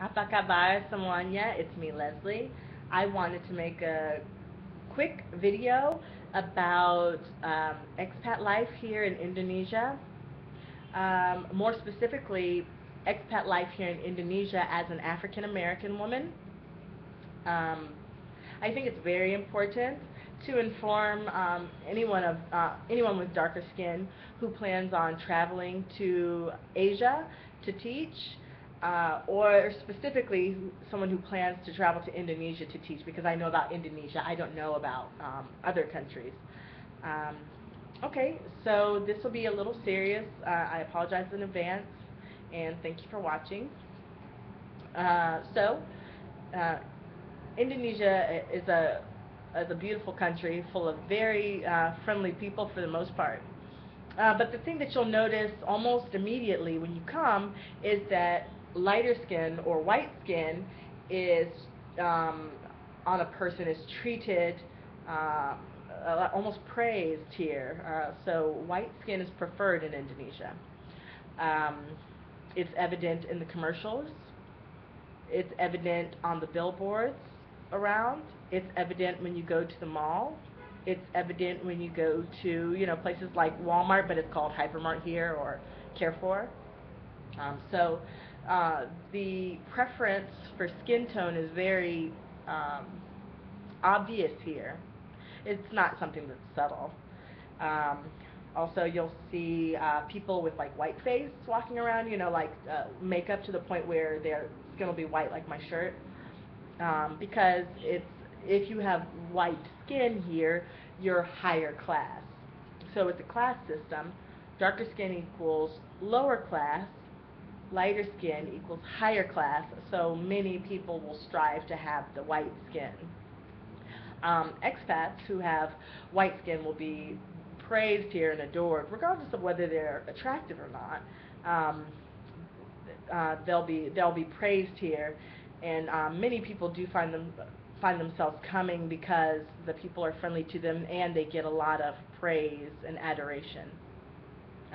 Apa kabar semuanya? It's me, Leslie. I wanted to make a quick video about expat life here in Indonesia. More specifically, expat life here in Indonesia as an African American woman. Um, I think it's very important to inform anyone with darker skin who plans on traveling to Asia to teach, or specifically someone who plans to travel to Indonesia to teach, because I know about Indonesia. I don't know about other countries. Um, okay, so this will be a little serious. I apologize in advance, and thank you for watching. So, uh, Indonesia is a beautiful country full of very friendly people for the most part. But the thing that you'll notice almost immediately when you come is that lighter skin or white skin is um, on a person is treated uh, almost praised here. So white skin is preferred in Indonesia. Um, it's evident in the commercials. It's evident on the billboards around. It's evident when you go to the mall. It's evident when you go to, places like Walmart, but it's called Hypermart here, or Carrefour. So the preference for skin tone is very um, obvious here. It's not something that's subtle. Um, Also, you'll see people with like white face walking around, like makeup to the point where their skin will be white, like my shirt. Because if you have white skin here, you're higher class. So it's a class system. Darker skin equals lower class. Lighter skin equals higher class. So many people will strive to have the white skin. Expats who have white skin will be praised here and adored, regardless of whether they're attractive or not. They'll be praised here, and many people do find themselves coming because the people are friendly to them and they get a lot of praise and adoration.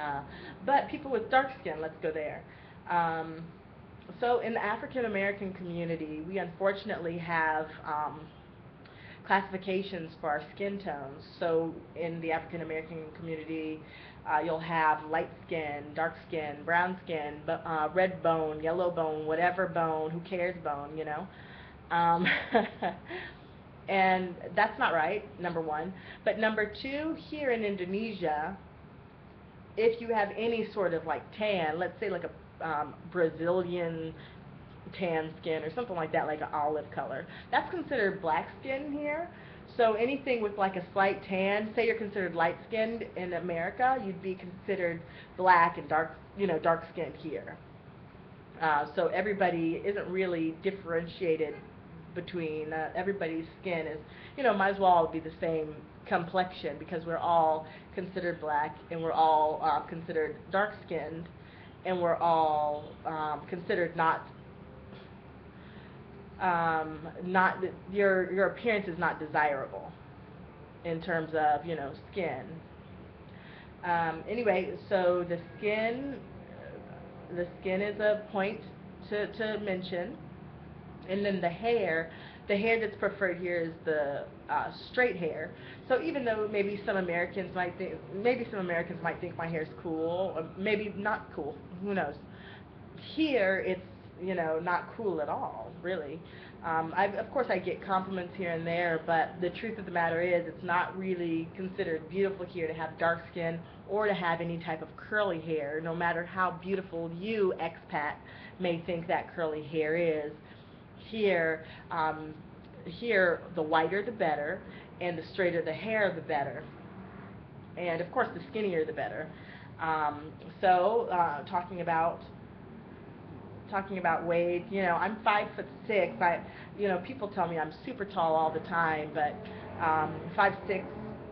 Uh, but people with dark skin, let's go there. Um, so in the African American community, we unfortunately have classifications for our skin tones. So in the African American community, you'll have light skin, dark skin, brown skin, red bone, yellow bone, whatever bone, who cares bone. Um, and that's not right, number one. But number two, here in Indonesia, if you have any sort of like tan, let's say like a Brazilian tan skin or something like that, like an olive color, that's considered black skin here. So anything with like a slight tan, say you're considered light skinned in America, you'd be considered black and dark skinned here. So everybody isn't really differentiated between everybody's skin is, might as well be the same complexion, because we're all considered black and we're all considered dark skinned, and we're all considered not your appearance is not desirable in terms of skin. Anyway, so the skin is a point to mention, and then the hair that's preferred here is the straight hair. So even though maybe some Americans might think my hair is cool, or maybe not cool, who knows? Here it's not cool at all, really. Of course I get compliments here and there, but the truth of the matter is it's not really considered beautiful here to have dark skin or to have any type of curly hair, no matter how beautiful you, expat, may think that curly hair is. Here, here the whiter the better, and the straighter the hair the better, and of course the skinnier the better. So talking about weight, I'm 5'6". People tell me I'm super tall all the time, but 5'6",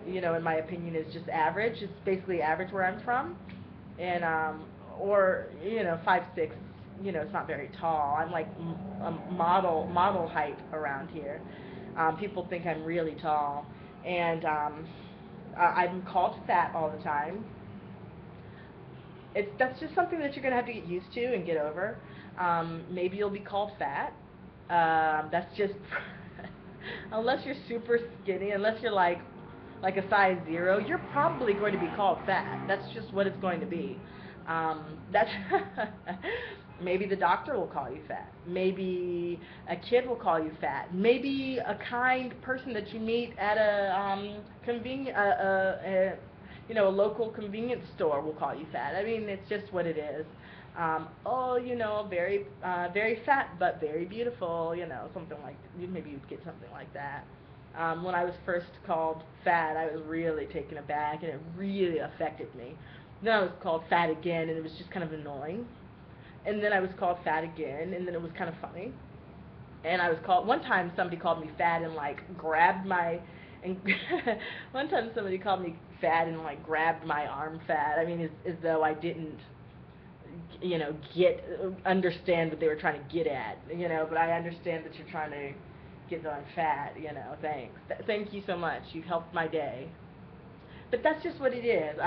in my opinion, is just average. It's basically average where I'm from, and or 5'6". It's not very tall. I'm like a model height around here. People think I'm really tall, and I'm called fat all the time. That's just something that you're gonna have to get used to and get over. Maybe you'll be called fat. That's just unless you're super skinny, unless you're like a size 0, you're probably going to be called fat. That's just what it's going to be. That's maybe the doctor will call you fat. Maybe a kid will call you fat. Maybe a kind person that you meet at a a local convenience store will call you fat. I mean, it's just what it is. Oh, very fat but very beautiful, something like, maybe you'd get something like that. When I was first called fat, I was really taken aback, and it really affected me. Then I was called fat again, and it was just kind of annoying. And then I was called fat again, and then it was kind of funny. And I was called, one time somebody called me fat and grabbed my, and one time somebody called me fat and grabbed my arm fat. I mean, as though I didn't, understand what they were trying to get at, but I understand that you're trying to get that I'm fat, thanks. Thank you so much. You've helped my day. But that's just what it is.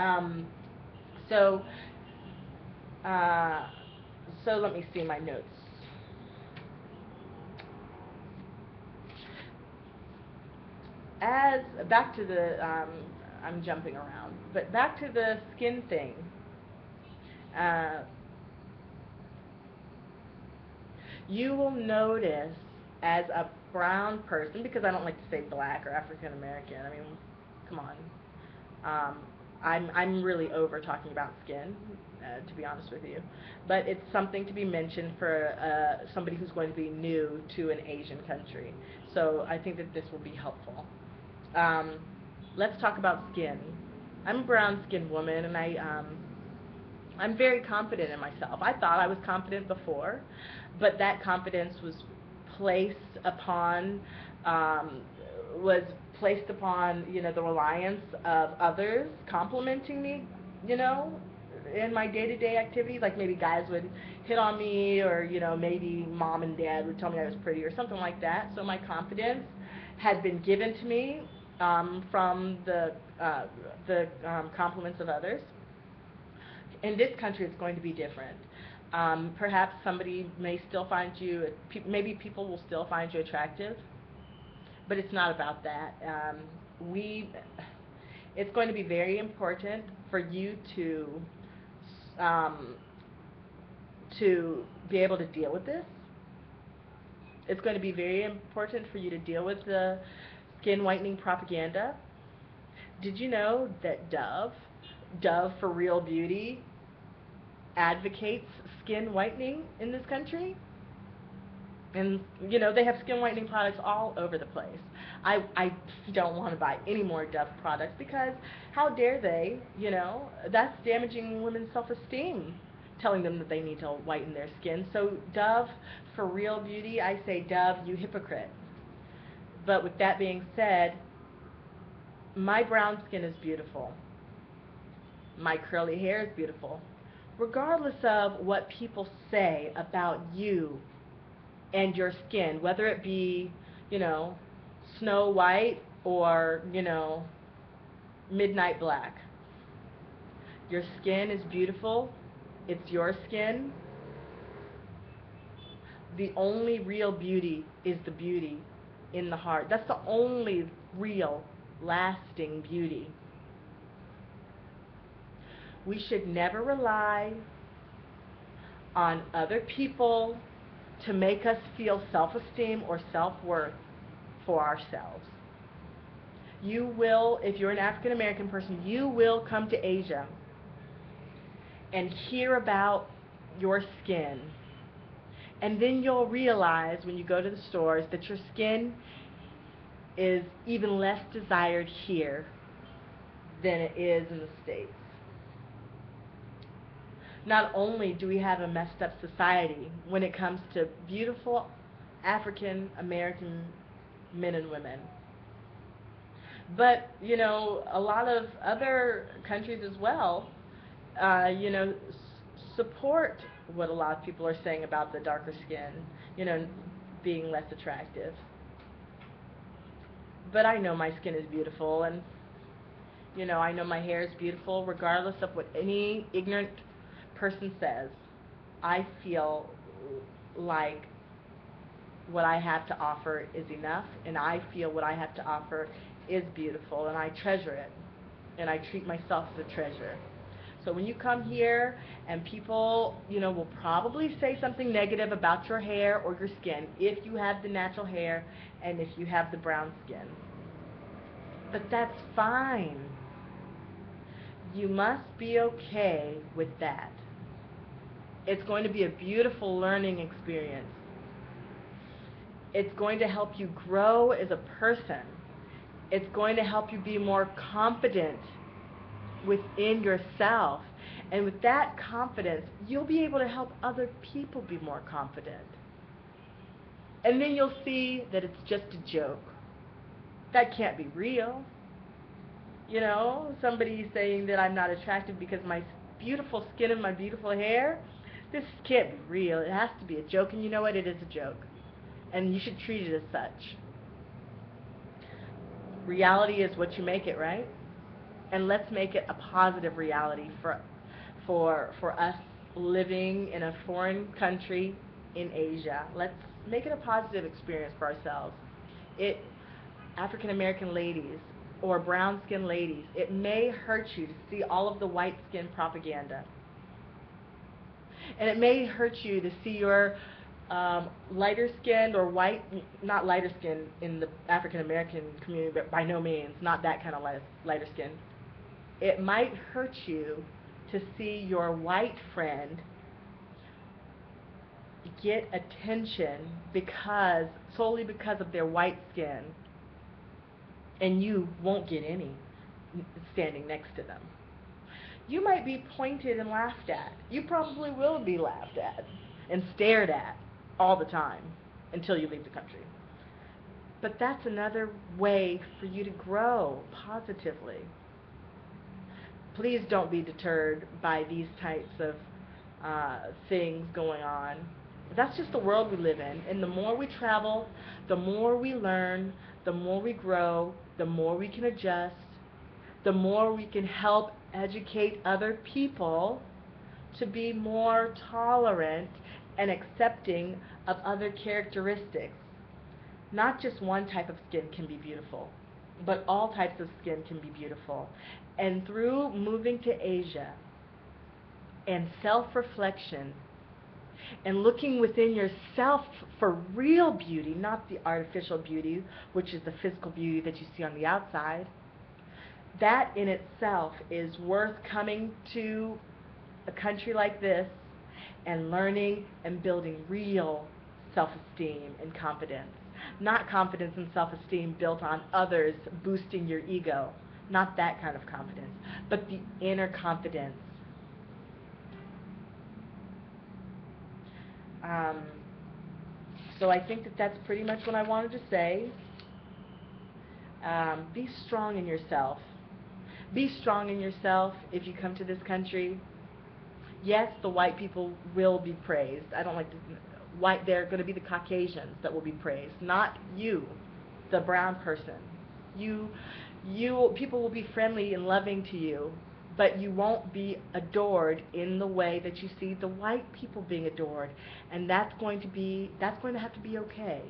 So, uh, so let me see my notes. Back to the, I'm jumping around, but back to the skin thing. Uh, you will notice as a brown person, because I don't like to say black or African American. I mean, come on. I'm really over talking about skin, to be honest with you. But it's something to be mentioned for somebody who's going to be new to an Asian country. So I think that this will be helpful. Let's talk about skin. I'm a brown-skinned woman, and I'm very confident in myself. I thought I was confident before, but that confidence was placed upon was placed upon the reliance of others complimenting me, in my day-to-day activities. Like maybe guys would hit on me, or maybe mom and dad would tell me I was pretty or something like that. So my confidence had been given to me from the compliments of others. In this country, it's going to be different. Perhaps somebody may still find you, maybe people will still find you attractive, but it's not about that. It's going to be very important for you to be able to deal with this. It's going to be very important for you to deal with the skin whitening propaganda. Did you know that Dove for Real Beauty, advocates skin whitening in this country? And they have skin whitening products all over the place. I don't want to buy any more Dove products, because how dare they? That's damaging women's self-esteem, telling them that they need to whiten their skin. So Dove for Real Beauty, I say, Dove, you hypocrite. But with that being said, my brown skin is beautiful. My curly hair is beautiful. Regardless of what people say about you and your skin, whether it be, Snow White or, midnight black. Your skin is beautiful. It's your skin. The only real beauty is the beauty in the heart. That's the only real, lasting beauty. We should never rely on other people to make us feel self-esteem or self-worth for ourselves. You will, if you're an African American person, you will come to Asia and hear about your skin. And then you'll realize when you go to the stores that your skin is even less desired here than it is in the States. Not only do we have a messed up society when it comes to beautiful African American men and women, but a lot of other countries as well, support what a lot of people are saying about the darker skin, being less attractive. But I know my skin is beautiful, and I know my hair is beautiful, regardless of what any ignorant person says. I feel like what I have to offer is enough, and I feel what I have to offer is beautiful, and I treasure it, and I treat myself as a treasure. So when you come here, and people, will probably say something negative about your hair or your skin, if you have the natural hair and if you have the brown skin. But that's fine. You must be okay with that. It's going to be a beautiful learning experience. It's going to help you grow as a person. It's going to help you be more confident within yourself. And with that confidence, you'll be able to help other people be more confident. And then you'll see that it's just a joke. That can't be real. Somebody saying that I'm not attractive because my beautiful skin and my beautiful hair, this can't be real. It has to be a joke, and you know what? It is a joke. And you should treat it as such. Reality is what you make it, right? And let's make it a positive reality for us living in a foreign country in Asia. Let's make it a positive experience for ourselves. African American ladies or brown skin ladies, it may hurt you to see all of the white skin propaganda. And it may hurt you to see your lighter skinned or white, not lighter skin in the African American community, but by no means, not that kind of lighter skin. It might hurt you to see your white friend get attention solely because of their white skin, and you won't get any standing next to them. You might be pointed and laughed at. You probably will be laughed at and stared at all the time until you leave the country. But that's another way for you to grow positively. Please don't be deterred by these types of things going on. That's just the world we live in. And the more we travel, the more we learn, the more we grow, the more we can adjust, the more we can help educate other people to be more tolerant and accepting of other characteristics. Not just one type of skin can be beautiful, but all types of skin can be beautiful. And through moving to Asia and self-reflection and looking within yourself for real beauty, not the artificial beauty, which is the physical beauty that you see on the outside, that in itself is worth coming to a country like this and learning and building real self-esteem and confidence. Not confidence and self-esteem built on others boosting your ego. Not that kind of confidence, but the inner confidence. So I think that that's pretty much what I wanted to say. Be strong in yourself. Be strong in yourself if you come to this country. Yes, the white people will be praised. I don't like to white. They're going to be the Caucasians that will be praised, not you, the brown person. People will be friendly and loving to you, but you won't be adored in the way that you see the white people being adored, and that's going to have to be okay.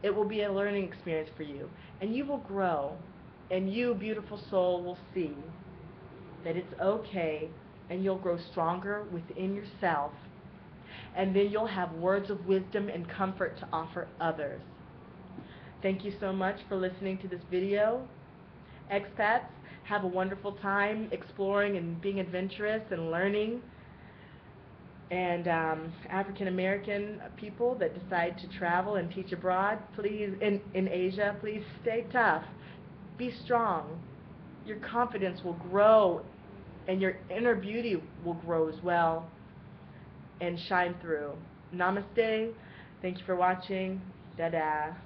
It will be a learning experience for you, and you will grow, and you, beautiful soul, will see that it's okay, and you'll grow stronger within yourself, and then you'll have words of wisdom and comfort to offer others. Thank you so much for listening to this video. Expats, have a wonderful time exploring and being adventurous and learning. And African American people that decide to travel and teach abroad, please, in Asia, please stay tough. Be strong. Your confidence will grow, and your inner beauty will grow as well and shine through. Namaste. Thank you for watching. Dada.